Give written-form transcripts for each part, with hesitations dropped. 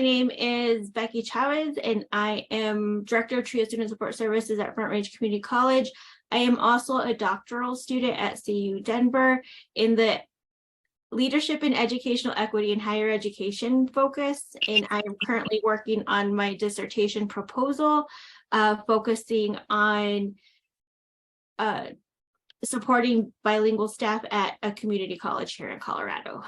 name is Becky Chavez, and I am Director of TRIO Student Support Services at Front Range Community College. I am also a doctoral student at CU Denver in the Leadership in Educational Equity in Higher Education focus, and I am currently working on my dissertation proposal, focusing on supporting bilingual staff at a community college here in Colorado.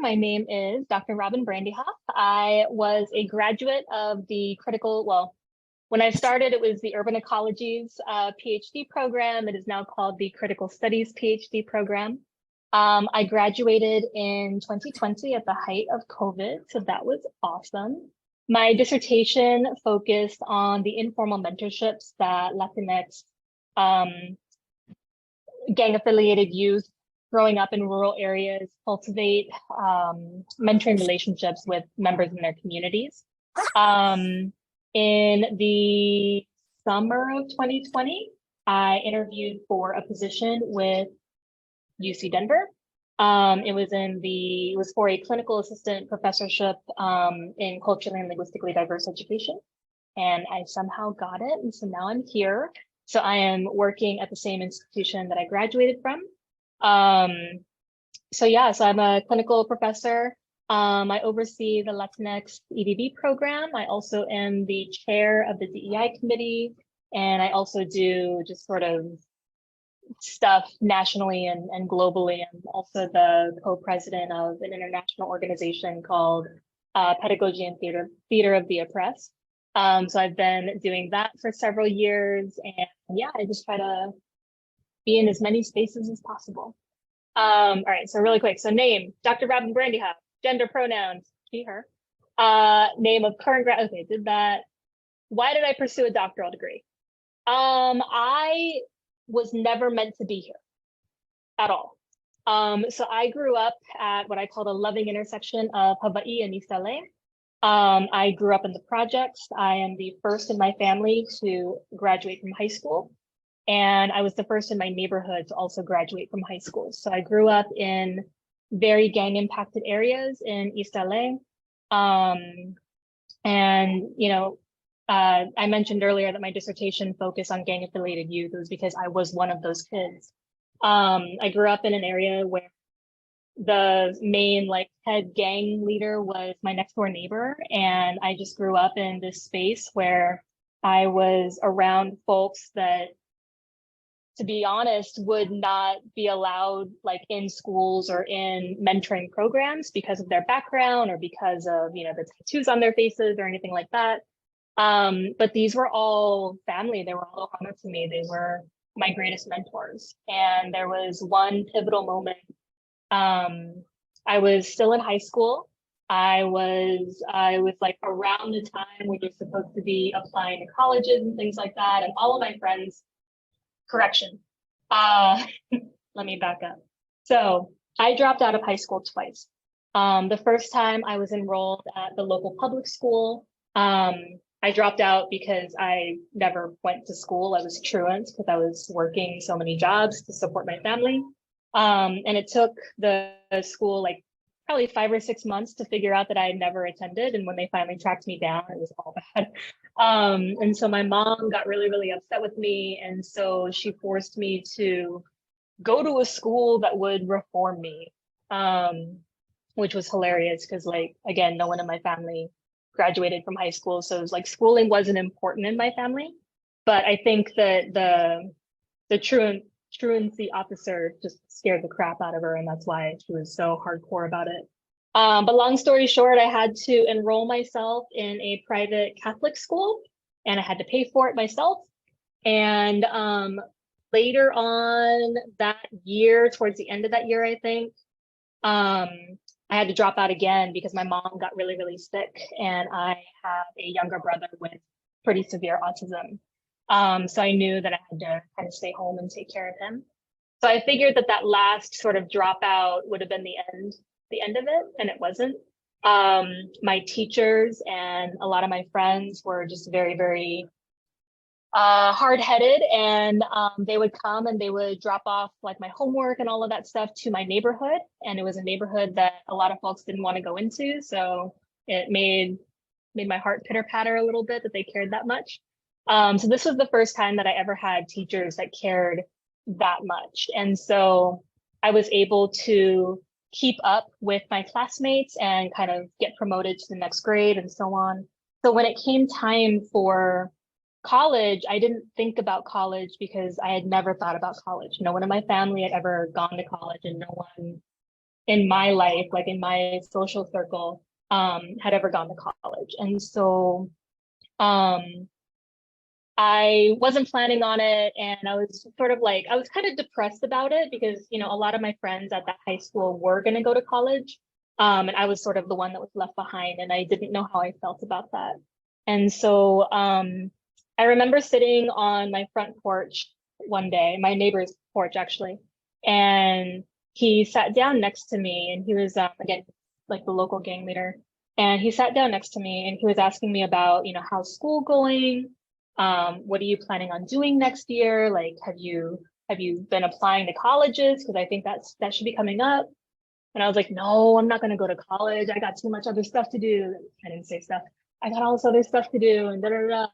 My name is Dr. Robin Brandyhoff. I was a graduate of the when I started, it was the Urban Ecologies PhD program. It is now called the Critical Studies PhD program. I graduated in 2020 at the height of COVID, so that was awesome. My dissertation focused on the informal mentorships that Latinx gang-affiliated youth growing up in rural areas cultivate mentoring relationships with members in their communities. In the summer of 2020, I interviewed for a position with UC Denver. It was for a clinical assistant professorship in culturally and linguistically diverse education. And I somehow got it. And so now I'm here. So I am working at the same institution that I graduated from. So I'm a clinical professor. I oversee the Latinx EDB program. I also am the chair of the DEI committee, and I also do just sort of stuff nationally and globally. I'm also the co-president of an international organization called Pedagogy and Theater of the Oppressed. So I've been doing that for several years, and I just try to be in as many spaces as possible. All right, so really quick. So name, Dr. Robin Brandyhoff, gender pronouns, she, her. Name of current grad, okay, did that. Why did I pursue a doctoral degree? I was never meant to be here at all. So I grew up at what I call the loving intersection of Hawaii and East LA. I grew up in the projects. I am the first in my family to graduate from high school. And I was the first in my neighborhood to also graduate from high school. So I grew up in very gang impacted areas in East LA. I mentioned earlier that my dissertation focused on gang affiliated youth. It was because I was one of those kids. I grew up in an area where the main head gang leader was my next door neighbor. And I just grew up in this space where I was around folks that, to be honest, would not be allowed in schools or in mentoring programs because of their background or because of, the tattoos on their faces or anything like that. But these were all family. They were all honor to me. They were my greatest mentors. And there was one pivotal moment. I was still in high school. I was around the time when you're supposed to be applying to colleges and things like that. And all of my friends, correction. Let me back up. So I dropped out of high school twice. The first time I was enrolled at the local public school. I dropped out because I never went to school. I was truant because I was working so many jobs to support my family. And it took the school probably 5 or 6 months to figure out that I had never attended. And when they finally tracked me down, it was all bad. And so my mom got really, really upset with me. And so she forced me to go to a school that would reform me, which was hilarious because again, no one in my family graduated from high school. So it was schooling wasn't important in my family. But I think that the truancy officer just scared the crap out of her. And that's why she was so hardcore about it. But long story short, I had to enroll myself in a private Catholic school and I had to pay for it myself. And later on that year, towards the end of that year, I think, I had to drop out again because my mom got really, really sick and I have a younger brother with pretty severe autism. So I knew that I had to kind of stay home and take care of him. So I figured that last sort of dropout would have been the end of it, and it wasn't. My teachers and a lot of my friends were just very, very hard-headed, and they would come and they would drop off like my homework and all of that stuff to my neighborhood. And it was a neighborhood that a lot of folks didn't want to go into. So it made my heart pitter patter a little bit that they cared that much. So this was the first time that I ever had teachers that cared that much. And so I was able to keep up with my classmates and kind of get promoted to the next grade and so on. So when it came time for college, I didn't think about college because I had never thought about college. No one in my family had ever gone to college, and no one in my life, like in my social circle, had ever gone to college. And so I wasn't planning on it, and I was sort of like, I was kind of depressed about it because, you know, a lot of my friends at that high school were going to go to college. And I was sort of the one that was left behind, and I didn't know how I felt about that. And so I remember sitting on my front porch one day, my neighbor's porch actually, and he sat down next to me, and he was again like the local gang leader, and he sat down next to me and he was asking me about, you know, how's school going? What are you planning on doing next year? Like, have you been applying to colleges? Because I think that should be coming up. And I was like, no, I'm not going to go to college. I got too much other stuff to do. I didn't say stuff. I got all this other stuff to do, and da da da.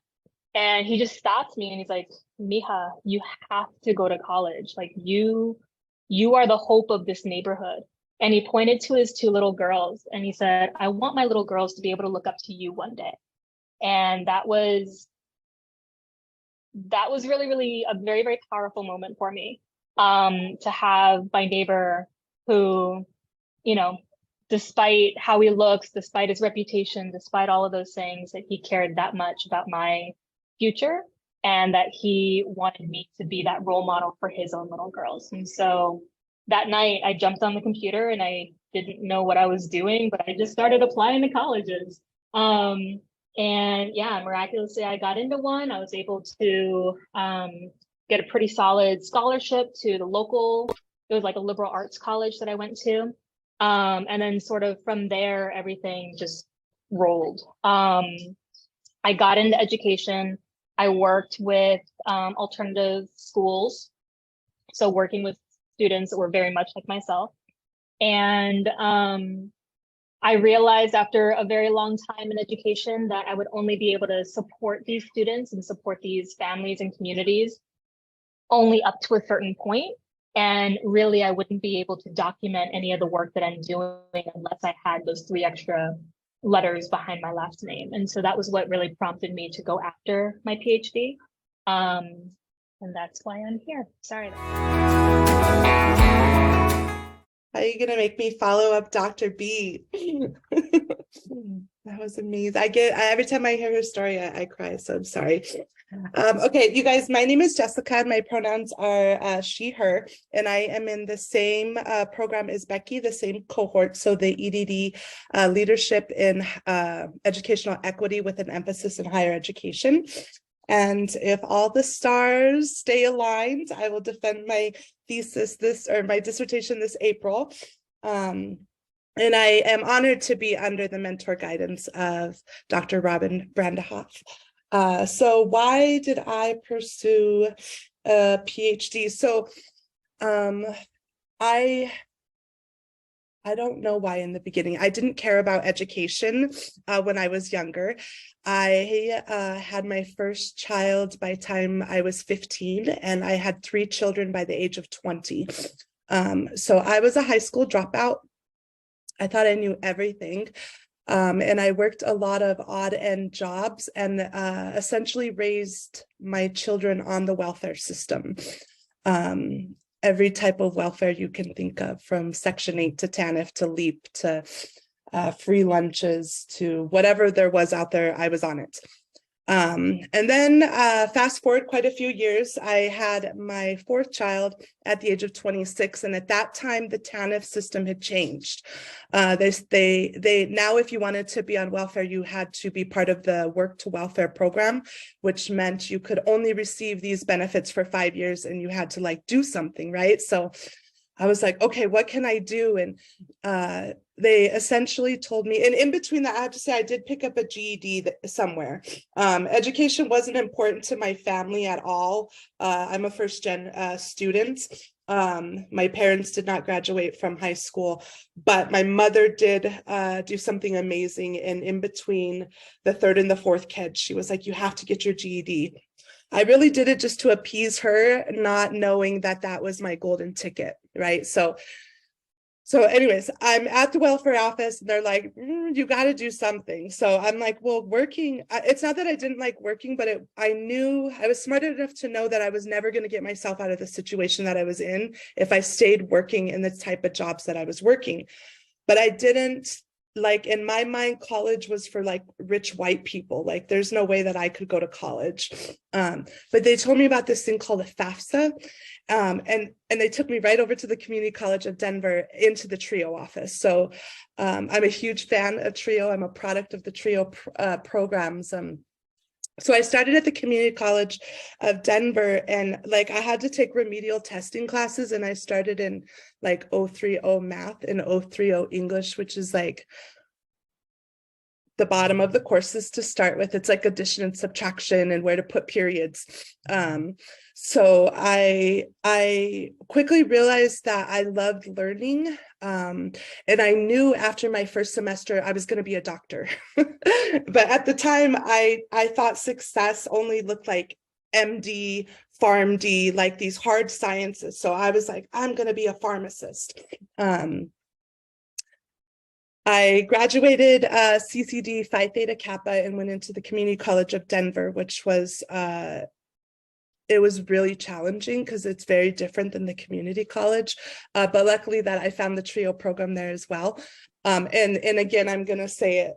And he just stopped me and he's like, Miha, you have to go to college. Like you are the hope of this neighborhood. And he pointed to his two little girls and he said, I want my little girls to be able to look up to you one day. And that was really, really a very, very powerful moment for me. To have my neighbor who, you know, despite how he looks, despite his reputation, despite all of those things, that he cared that much about my future and that he wanted me to be that role model for his own little girls. And so that night I jumped on the computer and I didn't know what I was doing, but I just started applying to colleges. And yeah, miraculously I got into one. I was able to get a pretty solid scholarship to the local, it was like a liberal arts college that I went to. And then sort of from there, everything just rolled. I got into education. I worked with alternative schools, so working with students that were very much like myself. And I realized after a very long time in education that I would only be able to support these students and support these families and communities only up to a certain point. And really, I wouldn't be able to document any of the work that I'm doing unless I had those 3 extra letters behind my last name. And so that was what really prompted me to go after my PhD. And that's why I'm here. Sorry. How are you gonna make me follow up Dr. B? That was amazing. Every time I hear her story, I cry, so I'm sorry. Okay, you guys, my name is Jessica and my pronouns are she, her, and I am in the same program as Becky, the same cohort, so the EDD Leadership in Educational Equity with an emphasis in higher education. And if all the stars stay aligned, I will defend my thesis my dissertation this April. And I am honored to be under the mentor guidance of Dr. Robin Brandehoff. So why did I pursue a PhD? So I don't know why in the beginning. I didn't care about education when I was younger. I had my first child by the time I was 15, and I had 3 children by the age of 20. So I was a high school dropout. I thought I knew everything. And I worked a lot of odd end jobs and essentially raised my children on the welfare system. Every type of welfare you can think of, from Section 8 to TANF to LEAP to free lunches to whatever there was out there, I was on it. And then fast forward quite a few years, I had my 4th child at the age of 26. And at that time, the TANF system had changed. They now, if you wanted to be on welfare, you had to be part of the work to welfare program, which meant you could only receive these benefits for 5 years and you had to like do something, right? So I was like, okay, what can I do? And they essentially told me, and in between that, I have to say I did pick up a GED somewhere. Education wasn't important to my family at all. I'm a first gen student. My parents did not graduate from high school, but my mother did do something amazing. And in between the third and the fourth kid, she was like, you have to get your GED. I really did it just to appease her, not knowing that that was my golden ticket, right? So anyways, I'm at the welfare office and they're like, you got to do something. So I'm like, well, working, it's not that I didn't like working, but I knew I was smart enough to know that I was never going to get myself out of the situation that I was in if I stayed working in the type of jobs that I was working. But I didn't, like, in my mind, college was for like rich white people. Like there's no way that I could go to college. But they told me about this thing called a FAFSA. And they took me right over to the Community College of Denver into the TRIO office. So I'm a huge fan of TRIO. I'm a product of the TRIO programs. So I started at the Community College of Denver, and like I had to take remedial testing classes, and I started in like 030 math and 030 English, which is like the bottom of the courses to start with. It's like addition and subtraction and where to put periods. So I quickly realized that I loved learning. And I knew after my first semester, I was going to be a doctor. But at the time, I thought success only looked like MD, PharmD, like these hard sciences. So I was like, I'm going to be a pharmacist. I graduated CCD Phi Theta Kappa and went into the Community College of Denver, which was, it was really challenging because it's very different than the community college. But luckily that I found the TRIO program there as well. And again, I'm going to say it,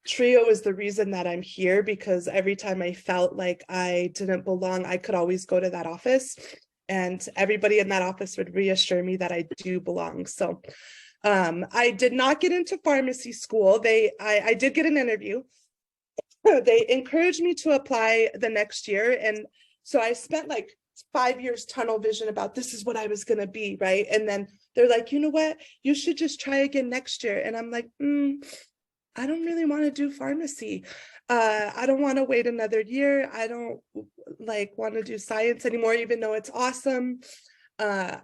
TRIO is the reason that I'm here, because every time I felt like I didn't belong, I could always go to that office and everybody in that office would reassure me that I do belong. So I did not get into pharmacy school. I did get an interview. They encouraged me to apply the next year. And so I spent like 5 years tunnel vision about this is what I was going to be, right? And then they're like, you know what, you should just try again next year. And I'm like, I don't really want to do pharmacy. I don't want to wait another year. I don't like want to do science anymore, even though it's awesome. And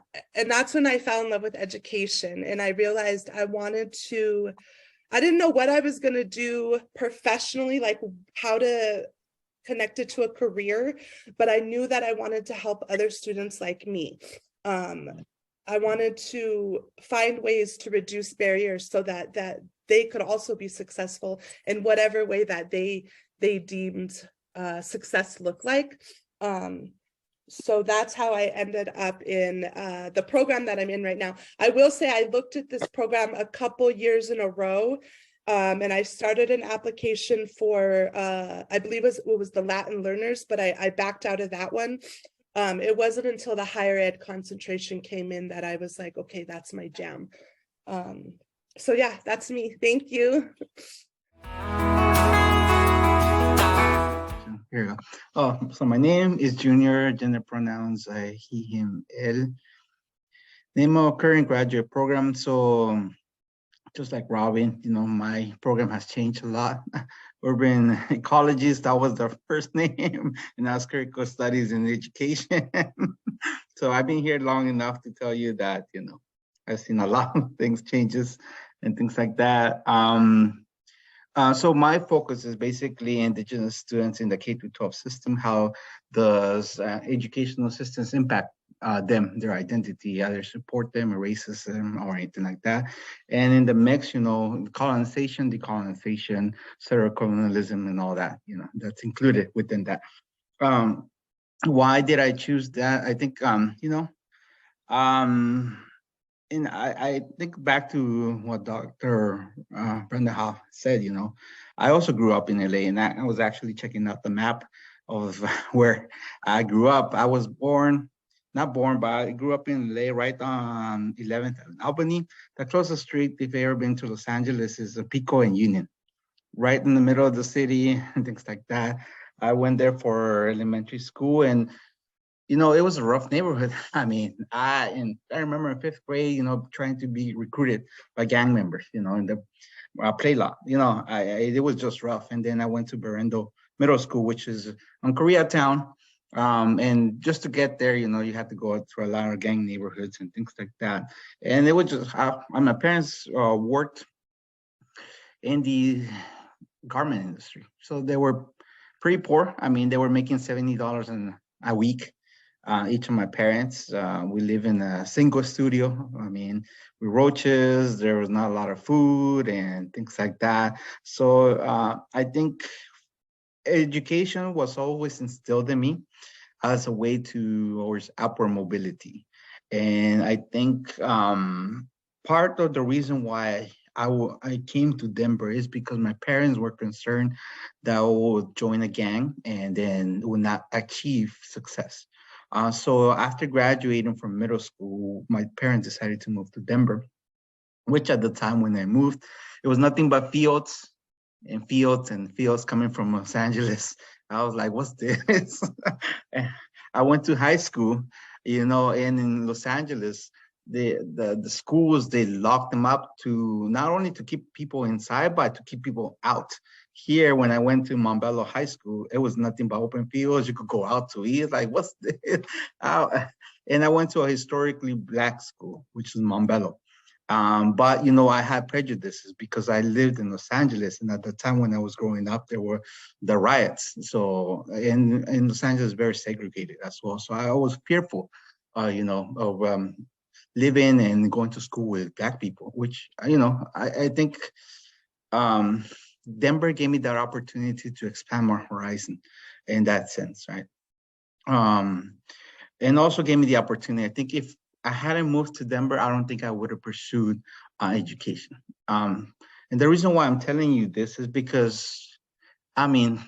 that's when I fell in love with education. And I realized I didn't know what I was going to do professionally, like how to connect it to a career, but I knew that I wanted to help other students like me. I wanted to find ways to reduce barriers so that they could also be successful in whatever way that they deemed success looked like. So that's how I ended up in the program that I'm in right now. I will say I looked at this program a couple years in a row, and I started an application for, I believe it was the Latin learners, but I backed out of that one. It wasn't until the higher ed concentration came in that I was like, okay, that's my jam. So yeah, that's me. Thank you. Here you go. Oh, so my name is Junior, gender pronouns he, him, él. Name of current graduate program. So just like Robin, you know, my program has changed a lot. Urban Ecologies, that was the first name, and now it's Critical Studies in Education. So I've been here long enough to tell you that, you know, I've seen a lot of things, changes and things like that. So my focus is basically Indigenous students in the K-12 system. How does educational systems impact them, their identity, either support them or racism or anything like that. And in the mix, you know, colonization, decolonization, settler-colonialism and all that, you know, that's included within that. Why did I choose that? I think, you know, and I think back to what Dr. Brenda Howe said, you know, I also grew up in LA, and I was actually checking out the map of where I grew up. I was not born, but I grew up in LA, right on 11th and Albany. The closest street, if you've ever been to Los Angeles, is Pico and Union, right in the middle of the city and things like that. I went there for elementary school, and it was a rough neighborhood. I mean, I remember in fifth grade, trying to be recruited by gang members, in the play lot. It was just rough. And then I went to Berendo Middle School, which is on Koreatown. And just to get there, you had to go through a lot of gang neighborhoods and things like that. And it was just my parents worked in the garment industry, so they were pretty poor. I mean, they were making $70 a week. Each of my parents, we live in a single studio. I mean, with roaches, there was not a lot of food and things like that. So I think education was always instilled in me as a way towards upward mobility. And I think part of the reason why I came to Denver is because my parents were concerned that I would join a gang and then would not achieve success. So after graduating from middle school, my parents decided to move to Denver, which at the time when I moved, it was nothing but fields and fields and fields coming from Los Angeles. I was like, what's this? I went to high school, and in Los Angeles, the schools, they locked them up to not only to keep people inside, but to keep people out. Here, when I went to Montbello High School, it was nothing but open fields. You could go out to eat. Like, what's this? And I went to a historically Black school, which is Montbello. But I had prejudices because I lived in Los Angeles, and at the time when I was growing up, there were the riots. So in Los Angeles, very segregated as well. So I was fearful, of living and going to school with Black people, which I think Denver gave me that opportunity to expand my horizon in that sense, right? And also gave me the opportunity. I think if I hadn't moved to Denver, I don't think I would have pursued education. And the reason why I'm telling you this is because, I mean,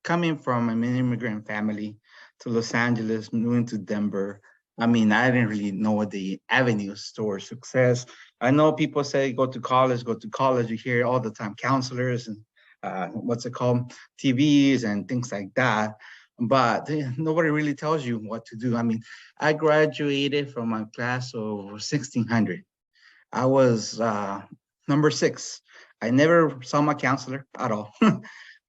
coming from an immigrant family to Los Angeles, moving to Denver, I mean, I didn't really know what the avenues towards success. I know people say go to college, go to college. You hear all the time counselors and what's it called, TVs and things like that. But nobody really tells you what to do. I mean, I graduated from a class of 1,600. I was number 6. I never saw my counselor at all.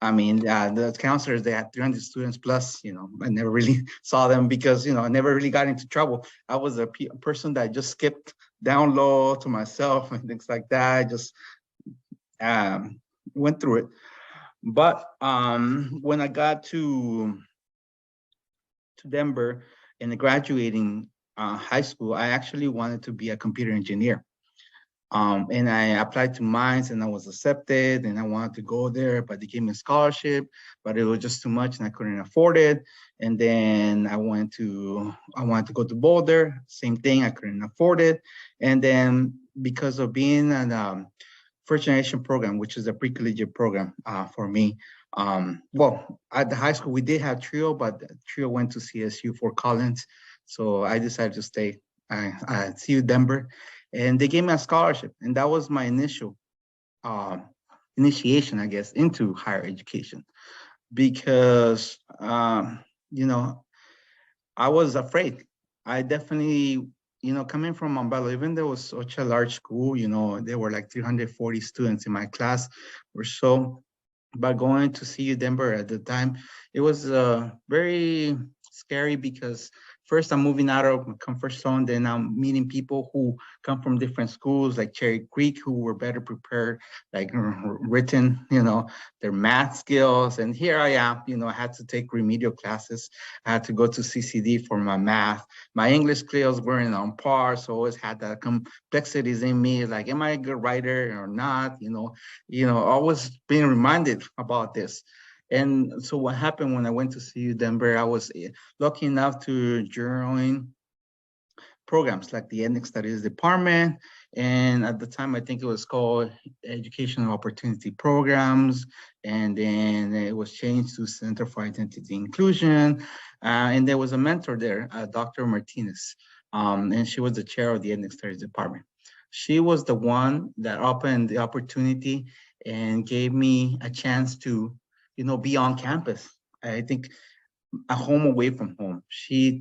I mean, the counselors, they had 300 students plus, I never really saw them because, I never really got into trouble. I was a person that just skipped down low to myself and things like that. I just went through it. But when I got to Denver and graduating high school, I actually wanted to be a computer engineer. And I applied to Mines and I was accepted and I wanted to go there, but they gave me a scholarship, but it was just too much and I couldn't afford it. And then I wanted to go to Boulder, same thing, I couldn't afford it. And then because of being an first generation program, which is a pre-collegiate program for me, well, at the high school, we did have TRIO, but TRIO went to CSU Fort Collins. So I decided to stay at CU Denver. And they gave me a scholarship. And that was my initial initiation, I guess, into higher education. Because, I was afraid. I definitely, coming from Montbello, even though it was such a large school, there were like 340 students in my class or so. But going to CU Denver at the time, it was very scary because first I'm moving out of my comfort zone, then I'm meeting people who come from different schools like Cherry Creek who were better prepared, like written, their math skills. And here I am, I had to take remedial classes. I had to go to CCD for my math. My English skills weren't on par, so I always had that complexities in me, like, am I a good writer or not? Always being reminded about this. And so what happened when I went to CU Denver, I was lucky enough to join programs like the Ethnic Studies Department. And at the time, I think it was called Educational Opportunity Programs. And then it was changed to Center for Identity Inclusion. And there was a mentor there, Dr. Martinez. And she was the chair of the Ethnic Studies Department. She was the one that opened the opportunity and gave me a chance to be on campus. I think a home away from home. She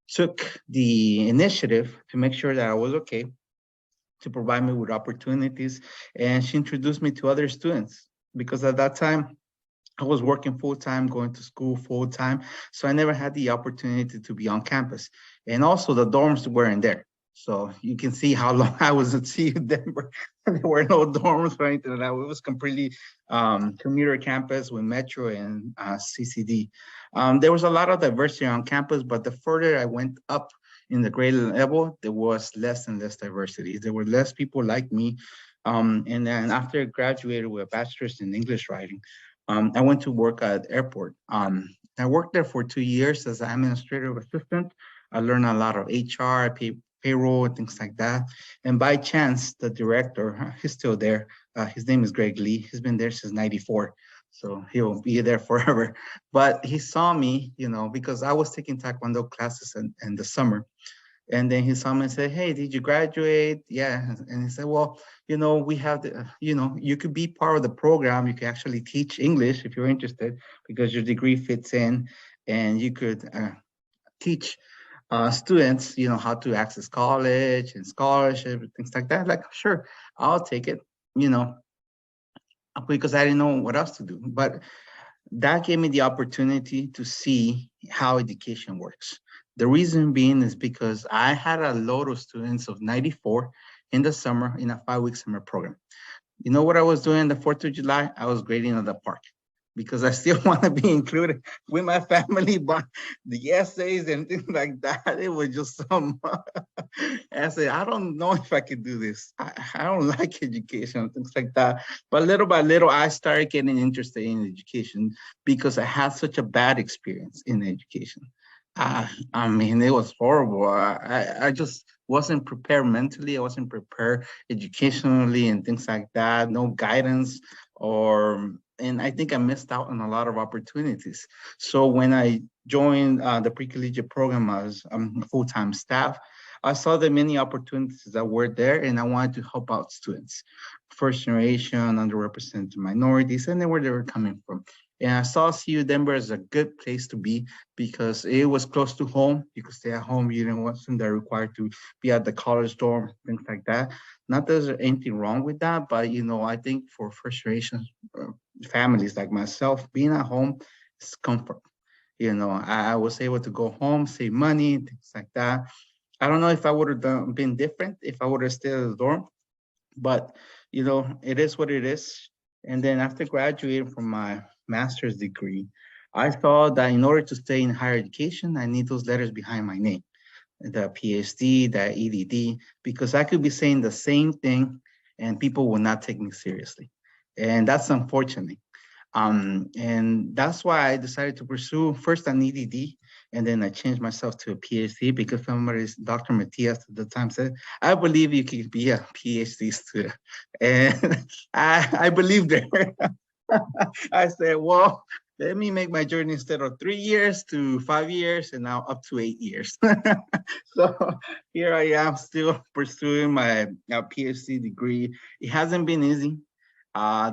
took the initiative to make sure that I was okay, to provide me with opportunities, and she introduced me to other students because at that time I was working full time, going to school full time, so I never had the opportunity to be on campus. And also, the dorms weren't there. So you can see how long I was at CU Denver. There were no dorms or anything like that. It was completely commuter campus with Metro and CCD. There was a lot of diversity on campus, but the further I went up in the grade level, there was less and less diversity. There were less people like me. And then after I graduated with a bachelor's in English writing, I went to work at airport. I worked there for 2 years as an administrative assistant. I learned a lot of HR, payroll, and things like that. And by chance, the director, he's still there. His name is Greg Lee. He's been there since '94. So he'll be there forever. But he saw me, because I was taking Taekwondo classes in the summer. And then he saw me and said, "Hey, did you graduate?" Yeah. And he said, "Well, we have the, you could be part of the program. You can actually teach English if you're interested because your degree fits in, and you could teach students, how to access college and scholarship and things like that." Like, sure, I'll take it, because I didn't know what else to do. But that gave me the opportunity to see how education works. The reason being is because I had a load of students of 94 in the summer in a 5-week summer program. You know what I was doing the 4th of July? I was grading at the park because I still want to be included with my family, but the essays and things like that, it was just some essay. I don't know if I could do this. I don't like education and things like that. But little by little, I started getting interested in education because I had such a bad experience in education. I mean, it was horrible. I just wasn't prepared mentally. I wasn't prepared educationally and things like that. No guidance, and I think I missed out on a lot of opportunities. So when I joined the pre-collegiate program as full-time staff, I saw the many opportunities that were there, and I wanted to help out students, first generation, underrepresented minorities, and then where they were coming from. And I saw CU Denver as a good place to be because it was close to home. You could stay at home. You didn't want them that required to be at the college dorm, things like that. Not that there's anything wrong with that, but I think for first generation families like myself, being at home is comfort. I was able to go home, save money, things like that. I don't know if I would have been different if I would have stayed at the dorm, but it is what it is. And then after graduating from my master's degree, I thought that in order to stay in higher education, I need those letters behind my name, the PhD, the EDD, because I could be saying the same thing and people will not take me seriously. And that's unfortunate. And that's why I decided to pursue first an EDD, and then I changed myself to a PhD because Dr. Matias at the time said, "I believe you can be a PhD student." And I believed her. I said, "Well, let me make my journey instead of 3 years to 5 years and now up to 8 years." So here I am still pursuing my PhD degree. It hasn't been easy.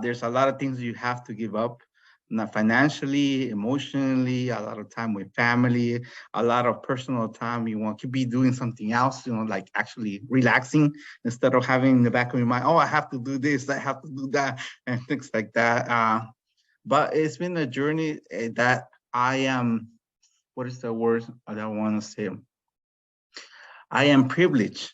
There's a lot of things you have to give up, not financially, emotionally, a lot of time with family, a lot of personal time. You want to be doing something else, like actually relaxing instead of having in the back of your mind, "Oh, I have to do this, I have to do that," and things like that. But it's been a journey that I am, what is the word that I want to say? I am privileged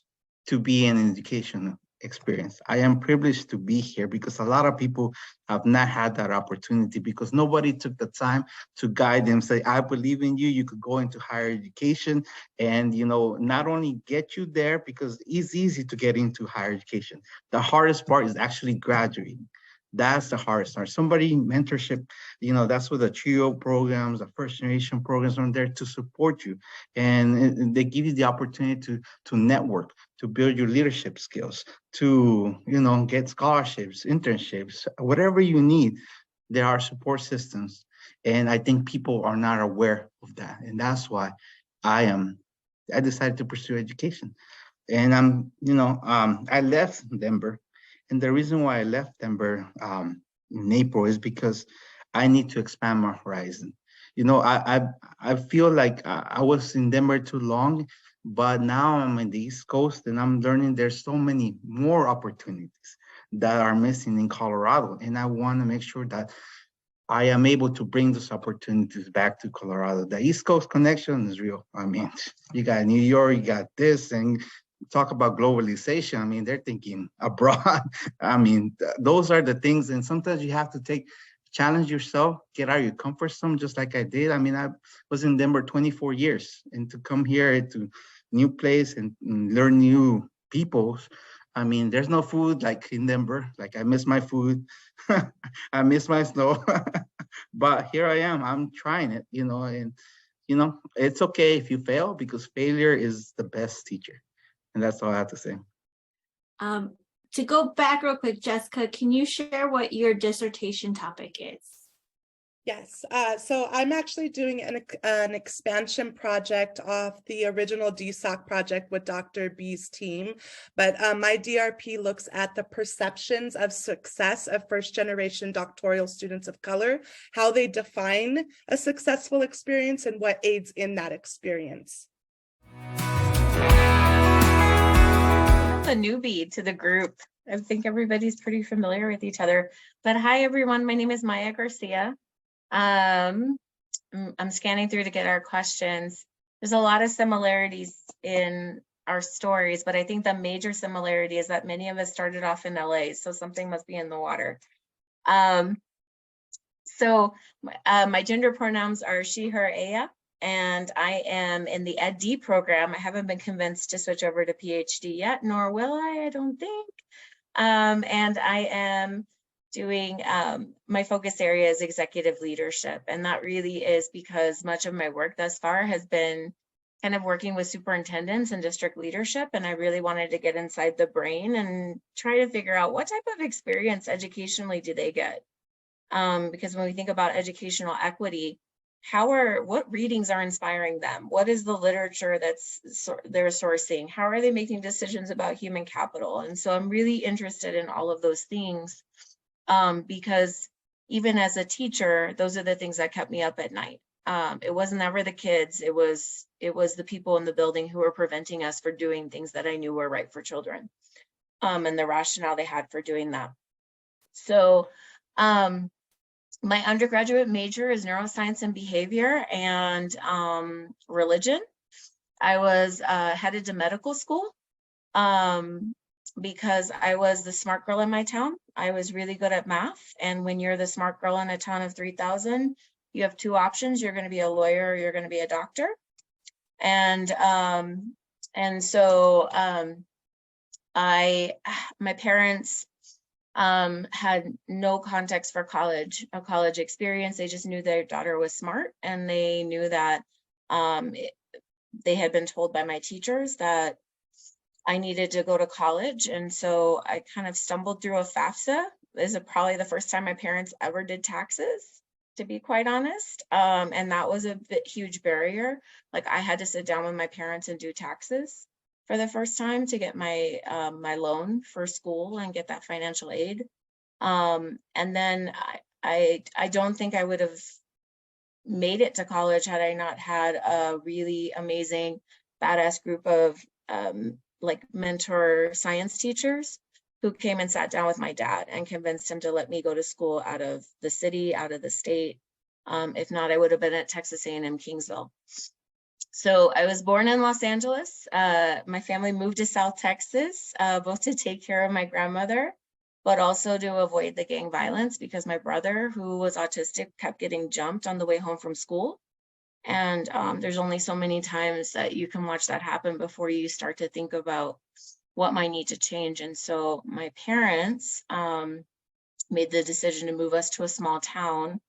to be in education experience. I am privileged to be here because a lot of people have not had that opportunity because nobody took the time to guide them, say, "I believe in you, you could go into higher education," and not only get you there because it's easy to get into higher education. The hardest part is actually graduating. That's the hardest part. Somebody mentorship, that's what the TRIO programs, the first generation programs are there to support you. And they give you the opportunity to network, to build your leadership skills, to, get scholarships, internships, whatever you need. There are support systems. And I think people are not aware of that. And that's why I decided to pursue education. And I left Denver. And the reason why I left Denver in April is because I need to expand my horizon. you know, I feel like I was in Denver too long, but now I'm in the East Coast and I'm learning there's so many more opportunities that are missing in Colorado. And I want to make sure that I am able to bring those opportunities back to Colorado. The East Coast connection is real. I mean, you got New York, you got this, and talk about globalization. I mean, they're thinking abroad. I mean, those are the things. And sometimes you have to challenge yourself, get out of your comfort zone, just like I did. I mean, I was in Denver 24 years, and to come here to new place and learn new people. I mean, there's no food like in Denver. Like I miss my food. I miss my snow. But here I am. I'm trying it, you know, and you know, it's okay if you fail because failure is the best teacher. And that's all I have to say. To go back real quick, Jessica, can you share what your dissertation topic is? Yes, so I'm actually doing an expansion project off the original DSOC project with Dr. B's team, but my DRP looks at the perceptions of success of first-generation doctoral students of color, how they define a successful experience and what aids in that experience. A newbie to the group. I think everybody's pretty familiar with each other, but hi everyone, my name is Maya Garcia. I'm scanning through to get our questions. There's a lot of similarities in our stories, but I think the major similarity is that many of us started off in LA, so something must be in the water. So my gender pronouns are she, her, ella, and I am in the Ed.D program. I haven't been convinced to switch over to PhD yet, nor will I don't think. And I am doing, my focus area is executive leadership. And that really is because much of my work thus far has been kind of working with superintendents and district leadership. And I really wanted to get inside the brain and try to figure out what type of experience educationally do they get? Because when we think about educational equity, what readings are inspiring them? What is the literature they're sourcing? How are they making decisions about human capital? And so I'm really interested in all of those things. Because even as a teacher, those are the things that kept me up at night. It wasn't ever the kids, it was the people in the building who were preventing us from doing things that I knew were right for children, and the rationale they had for doing that. So my undergraduate major is neuroscience and behavior and religion. I was headed to medical school. Because I was the smart girl in my town. I was really good at math. And when you're the smart girl in a town of 3,000, you have two options. You're going to be a lawyer or you're going to be a doctor. And so my parents had no context for a college experience. They just knew their daughter was smart, and they knew that they had been told by my teachers that I needed to go to college. And so I kind of stumbled through a FAFSA. This is probably the first time my parents ever did taxes, to be quite honest. And that was a huge barrier. Like I had to sit down with my parents and do taxes for the first time to get my my loan for school and get that financial aid. And then I don't think I would have made it to college had I not had a really amazing, badass group of like mentor science teachers who came and sat down with my dad and convinced him to let me go to school out of the city, out of the state. If not, I would have been at Texas A&M Kingsville. So I was born in Los Angeles. My family moved to South Texas, both to take care of my grandmother, but also to avoid the gang violence because my brother, who was autistic, kept getting jumped on the way home from school. And there's only so many times that you can watch that happen before you start to think about what might need to change. And so my parents made the decision to move us to a small town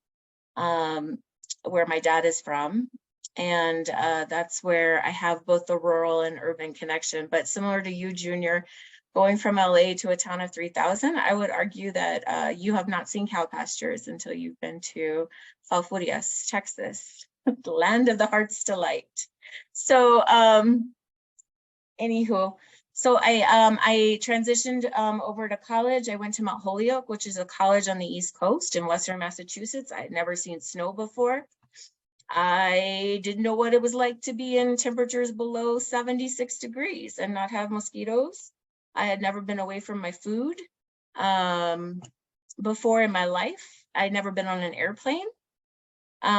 where my dad is from. And that's where I have both the rural and urban connection. But similar to you, Junior, going from LA to a town of 3,000, I would argue that you have not seen cow pastures until you've been to Falfurrias, Texas. The land of the heart's delight. So anywho, so I transitioned over to college. I went to Mount Holyoke, which is a college on the East Coast in Western Massachusetts. I had never seen snow before. I didn't know what it was like to be in temperatures below 76 degrees and not have mosquitoes. I had never been away from my food before in my life. I'd never been on an airplane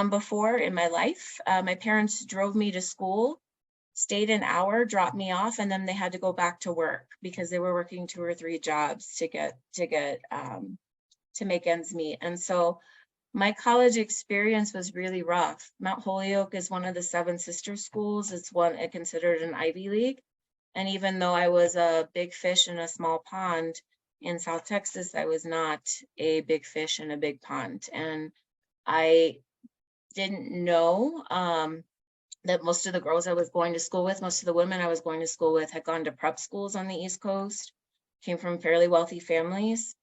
before in my life. My parents drove me to school, stayed an hour, dropped me off, and then they had to go back to work because they were working 2 or 3 jobs to make ends meet. And so my college experience was really rough. Mount Holyoke is one of the 7 sister schools. It's considered an Ivy League. And even though I was a big fish in a small pond in South Texas, I was not a big fish in a big pond. And I didn't know that most of the girls I was going to school with, most of the women I was going to school with had gone to prep schools on the East Coast, came from fairly wealthy families.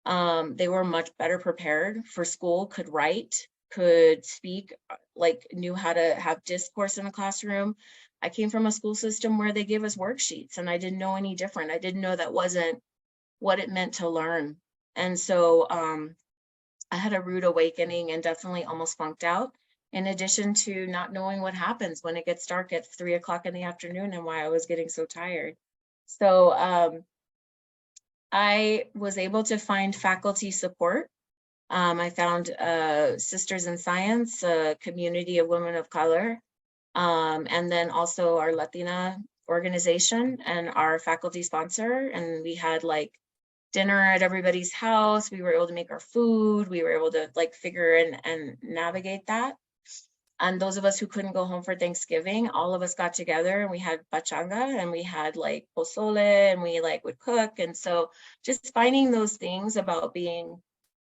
They were much better prepared for school, could write, could speak, like knew how to have discourse in the classroom. I came from a school system where they gave us worksheets and I didn't know any different. I didn't know that wasn't what it meant to learn. And so I had a rude awakening and definitely almost flunked out, in addition to not knowing what happens when it gets dark at 3 o'clock in the afternoon and why I was getting so tired. So I was able to find faculty support. I found Sisters in Science, a community of women of color, and then also our Latina organization and our faculty sponsor. And we had like dinner at everybody's house. We were able to make our food. We were able to like figure and navigate that. And those of us who couldn't go home for Thanksgiving, all of us got together and we had pachanga and we had like pozole and we like would cook. And so just finding those things about being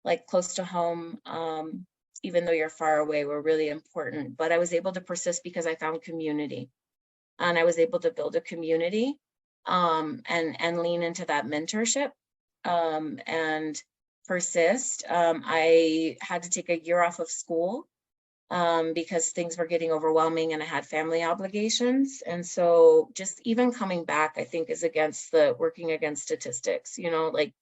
like close to home, even though you're far away, were really important. But I was able to persist because I found community and I was able to build a community and lean into that mentorship and persist. I had to take a year off of school because things were getting overwhelming and I had family obligations. And so just even coming back, I think is working against statistics, you know, like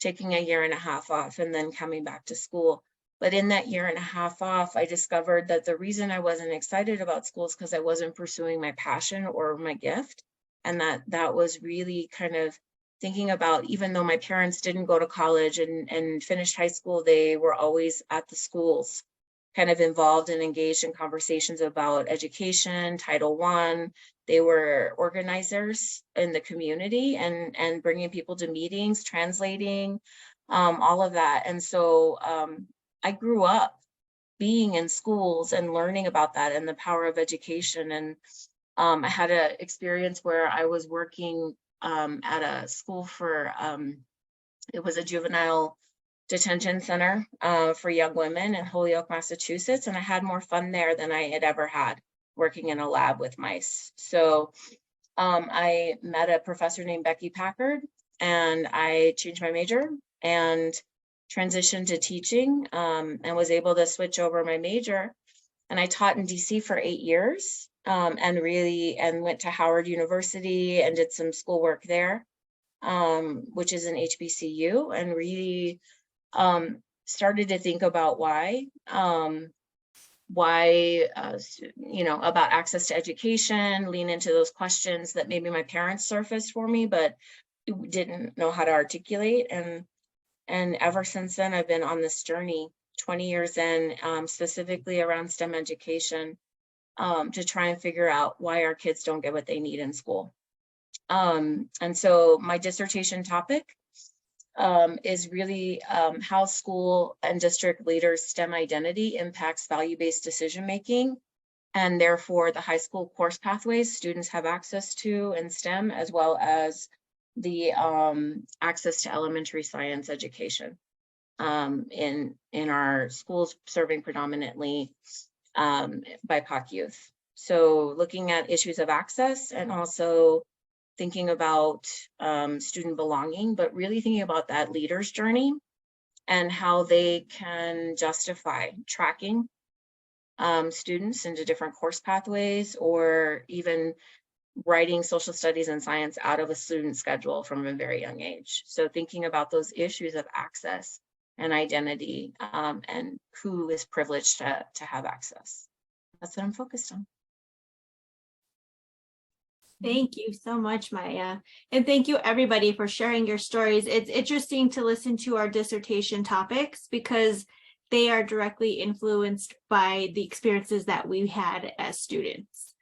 taking a year and a half off and then coming back to school. But in that year and a half off, I discovered that the reason I wasn't excited about school is because I wasn't pursuing my passion or my gift. And that was really kind of thinking about, even though my parents didn't go to college and finished high school, they were always at the schools, kind of involved and engaged in conversations about education, Title I. They were organizers in the community and bringing people to meetings, translating, all of that. And so I grew up being in schools and learning about that and the power of education. And I had an experience where I was working at a school for, it was a juvenile detention center for young women in Holyoke, Massachusetts. And I had more fun there than I had ever had working in a lab with mice. So I met a professor named Becky Packard and I changed my major and transitioned to teaching and was able to switch over my major. And I taught in DC for 8 years and went to Howard University and did some schoolwork there, which is an HBCU, and really started to think about why, you know, about access to education, lean into those questions that maybe my parents surfaced for me, but didn't know how to articulate. And ever since then, I've been on this journey, 20 years in, specifically around STEM education, to try and figure out why our kids don't get what they need in school. And so my dissertation topic is really how school and district leaders' STEM identity impacts value-based decision-making, and therefore the high school course pathways students have access to in STEM, as well as the access to elementary science education in our schools serving predominantly BIPOC youth. So looking at issues of access and also thinking about student belonging, but really thinking about that leader's journey and how they can justify tracking students into different course pathways, or even writing social studies and science out of a student schedule from a very young age. So thinking about those issues of access and identity and who is privileged to have access. that's what I'm focused on. Thank you so much, Maya. And thank you everybody for sharing your stories. It's interesting to listen to our dissertation topics because they are directly influenced by the experiences that we had as students.